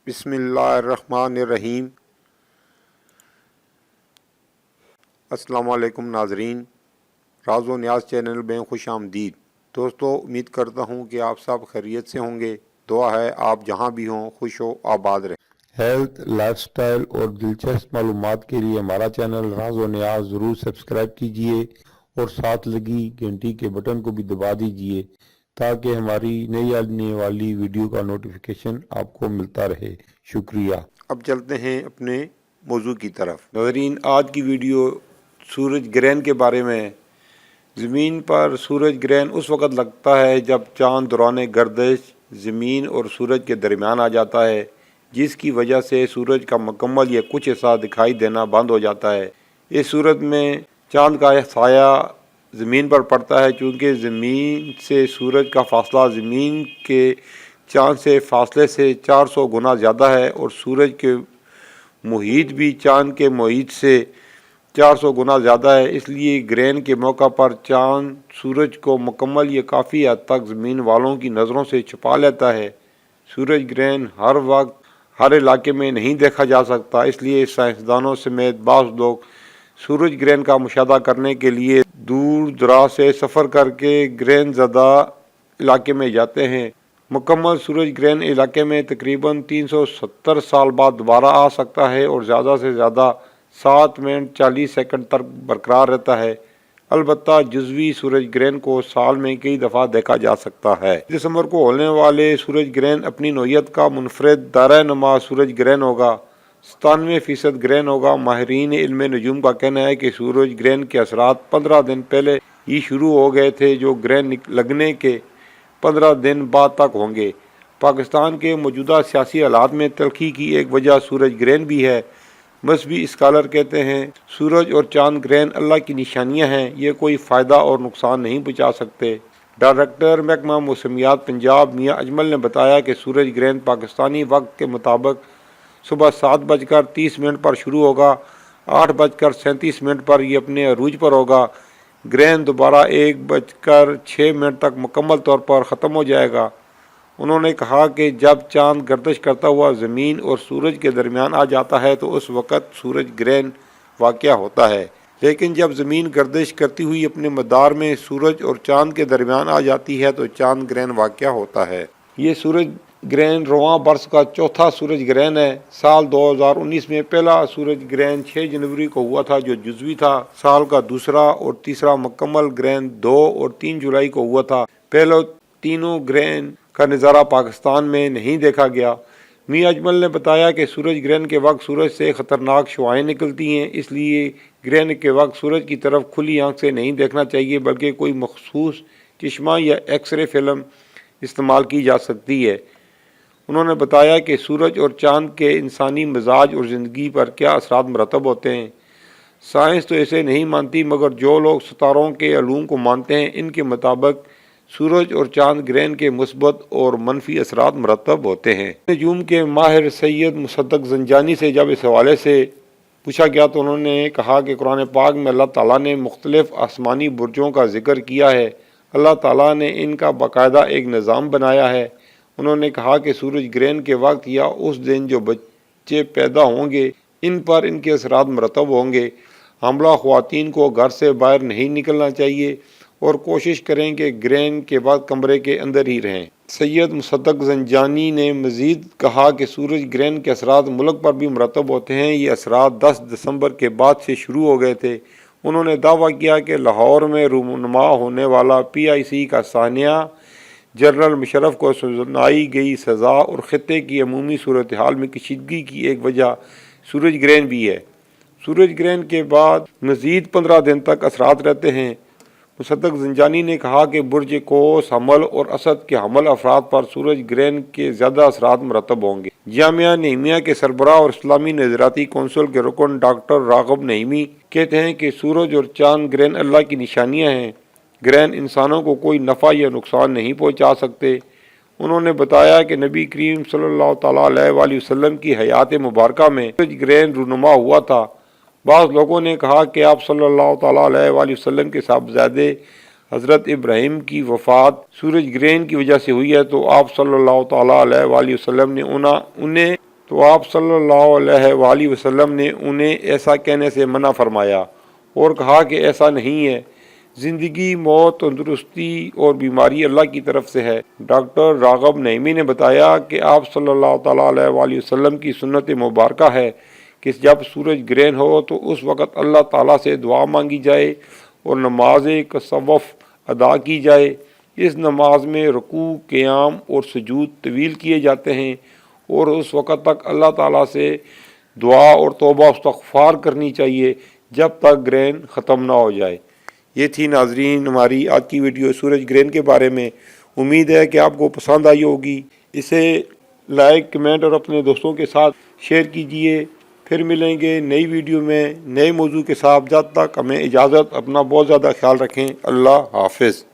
بسم اللہ الرحمن الرحیم۔ السلام علیکم ناظرین، راز و نیاز چینل میں خوش آمدید۔ دوستو، امید کرتا ہوں کہ آپ سب خیریت سے ہوں گے۔ دعا ہے آپ جہاں بھی ہوں خوش و آباد رہیں۔ ہیلتھ، لائف سٹائل اور دلچسپ معلومات کے لیے ہمارا چینل راز و نیاز ضرور سبسکرائب کیجئے اور ساتھ لگی گھنٹی کے بٹن کو بھی دبا دیجئے تاکہ ہماری نئی آنے والی ویڈیو کا نوٹیفیکیشن آپ کو ملتا رہے۔ شکریہ۔ اب چلتے ہیں اپنے موضوع کی طرف۔ ناظرین، آج کی ویڈیو سورج گرہن کے بارے میں ہے۔ زمین پر سورج گرہن اس وقت لگتا ہے جب چاند دوران گردش زمین اور سورج کے درمیان آ جاتا ہے، جس کی وجہ سے سورج کا مکمل یا کچھ حصہ دکھائی دینا بند ہو جاتا ہے۔ اس صورت میں چاند کا سایہ زمین پر پڑتا ہے۔ چونکہ زمین سے سورج کا فاصلہ زمین کے چاند سے فاصلے سے 400 گنا زیادہ ہے اور سورج کے محیط بھی چاند کے محیط سے 400 گنا زیادہ ہے، اس لیے گرہن کے موقع پر چاند سورج کو مکمل یا کافی حد تک زمین والوں کی نظروں سے چھپا لیتا ہے۔ سورج گرہن ہر وقت ہر علاقے میں نہیں دیکھا جا سکتا، اس لیے سائنسدانوں سمیت بعض لوگ سورج گرہن کا مشاہدہ کرنے کے لیے دور دراز سے سفر کر کے گرہن زدہ علاقے میں جاتے ہیں۔ مکمل سورج گرہن علاقے میں تقریباً 370 سال بعد دوبارہ آ سکتا ہے اور زیادہ سے زیادہ 7 منٹ 40 سیکنڈ تک برقرار رہتا ہے۔ البتہ جزوی سورج گرہن کو سال میں کئی دفعہ دیکھا جا سکتا ہے۔ دسمبر کو ہونے والے سورج گرہن اپنی نوعیت کا منفرد دائرہ نما سورج گرہن ہوگا۔ 97% گرہن ہوگا۔ ماہرین علم نجوم کا کہنا ہے کہ سورج گرہن کے اثرات 15 دن پہلے ہی شروع ہو گئے تھے، جو گرہن لگنے کے 15 دن بعد تک ہوں گے۔ پاکستان کے موجودہ سیاسی حالات میں تلخی کی ایک وجہ سورج گرہن بھی ہے۔ مذہبی اسکالر کہتے ہیں سورج اور چاند گرہن اللہ کی نشانیاں ہیں، یہ کوئی فائدہ اور نقصان نہیں پہنچا سکتے۔ ڈائریکٹر محکمہ موسمیات پنجاب میاں اجمل نے بتایا کہ سورج گرہن پاکستانی وقت کے مطابق صبح 7:30 پر شروع ہوگا۔ 8:37 پر یہ اپنے عروج پر ہوگا۔ گرہن دوبارہ 1:06 تک مکمل طور پر ختم ہو جائے گا۔ انہوں نے کہا کہ جب چاند گردش کرتا ہوا زمین اور سورج کے درمیان آ جاتا ہے تو اس وقت سورج گرہن واقع ہوتا ہے، لیکن جب زمین گردش کرتی ہوئی اپنے مدار میں سورج اور چاند کے درمیان آ جاتی ہے تو چاند گرہن واقع ہوتا ہے۔ یہ سورج گرہن رواں برس کا چوتھا سورج گرہن ہے۔ سال 2019 میں پہلا سورج گرہن 6 جنوری کو ہوا تھا جو جزوی تھا۔ سال کا دوسرا اور تیسرا مکمل گرہن 2 اور 3 جولائی کو ہوا تھا۔ پہلے تینوں گرہن کا نظارہ پاکستان میں نہیں دیکھا گیا۔ میاں اجمل نے بتایا کہ سورج گرہن کے وقت سورج سے خطرناک شعاعیں نکلتی ہیں، اس لیے گرہن کے وقت سورج کی طرف کھلی آنکھ سے نہیں دیکھنا چاہیے بلکہ کوئی مخصوص چشمہ یا ایکس رے فلم استعمال کی جا سکتی ہے۔ انہوں نے بتایا کہ سورج اور چاند کے انسانی مزاج اور زندگی پر کیا اثرات مرتب ہوتے ہیں۔ سائنس تو اسے نہیں مانتی، مگر جو لوگ ستاروں کے علوم کو مانتے ہیں ان کے مطابق سورج اور چاند گرہن کے مثبت اور منفی اثرات مرتب ہوتے ہیں۔ نجوم کے ماہر سید مصدق زنجانی سے جب اس حوالے سے پوچھا گیا تو انہوں نے کہا کہ قرآن پاک میں اللہ تعالیٰ نے مختلف آسمانی برجوں کا ذکر کیا ہے۔ اللہ تعالیٰ نے ان کا باقاعدہ ایک نظام بنایا ہے۔ انہوں نے کہا کہ سورج گرہن کے وقت یا اس دن جو بچے پیدا ہوں گے ان پر ان کے اثرات مرتب ہوں گے۔ حاملہ خواتین کو گھر سے باہر نہیں نکلنا چاہیے اور کوشش کریں کہ گرہن کے بعد کمرے کے اندر ہی رہیں۔ سید مصدق زنجانی نے مزید کہا کہ سورج گرہن کے اثرات ملک پر بھی مرتب ہوتے ہیں۔ یہ اثرات 10 دسمبر کے بعد سے شروع ہو گئے تھے۔ انہوں نے دعویٰ کیا کہ لاہور میں رونما ہونے والا PIC کا سانحہ جنرل مشرف کو سنائی گئی سزا اور خطے کی عمومی صورتحال میں کشیدگی کی ایک وجہ سورج گرہن بھی ہے۔ سورج گرہن کے بعد مزید 15 دن تک اثرات رہتے ہیں۔ مصدق زنجانی نے کہا کہ برج قوس حمل اور اسد کے حمل افراد پر سورج گرہن کے زیادہ اثرات مرتب ہوں گے۔ جامعہ نعیمیہ کے سربراہ اور اسلامی نظریاتی کونسل کے رکن ڈاکٹر راغب نعیمی کہتے ہیں کہ سورج اور چاند گرہن اللہ کی نشانیاں ہیں۔ گرہن انسانوں کو کوئی نفع یا نقصان نہیں پہنچا سکتے۔ انہوں نے بتایا کہ نبی کریم صلی اللہ تعالیٰ علیہ وآلہ وسلم کی حیات مبارکہ میں سورج گرہن رونما ہوا تھا۔ بعض لوگوں نے کہا کہ آپ صلی اللہ تعالیٰ علیہ وآلہ وسلم کے صاحبزادے حضرت ابراہیم کی وفات سورج گرہن کی وجہ سے ہوئی ہے، تو آپ صلی اللہ تعالیٰ علیہ وآلہ وسلم نے انہیں تو آپ صلی اللہ علیہ وآلہ وسلم نے انہیں ایسا کہنے سے منع فرمایا اور کہا کہ ایسا نہیں ہے، زندگی، موت، تندرستی اور بیماری اللہ کی طرف سے ہے۔ ڈاکٹر راغب نعیمی نے بتایا کہ آپ صلی اللہ تعالیٰ علیہ وآلہ وسلم کی سنت مبارکہ ہے کہ جب سورج گرہن ہو تو اس وقت اللہ تعالیٰ سے دعا مانگی جائے اور نماز تصوف ادا کی جائے۔ اس نماز میں رکوع، قیام اور سجود طویل کیے جاتے ہیں اور اس وقت تک اللہ تعالیٰ سے دعا اور توبہ استغفار کرنی چاہیے جب تک گرہن ختم نہ ہو جائے۔ یہ تھی ناظرین ہماری آج کی ویڈیو سورج گرہن کے بارے میں۔ امید ہے کہ آپ کو پسند آئی ہوگی۔ اسے لائک، کمنٹ اور اپنے دوستوں کے ساتھ شیئر کیجئے۔ پھر ملیں گے نئی ویڈیو میں نئے موضوع کے ساتھ۔ جب تک ہمیں اجازت، اپنا بہت زیادہ خیال رکھیں۔ اللہ حافظ۔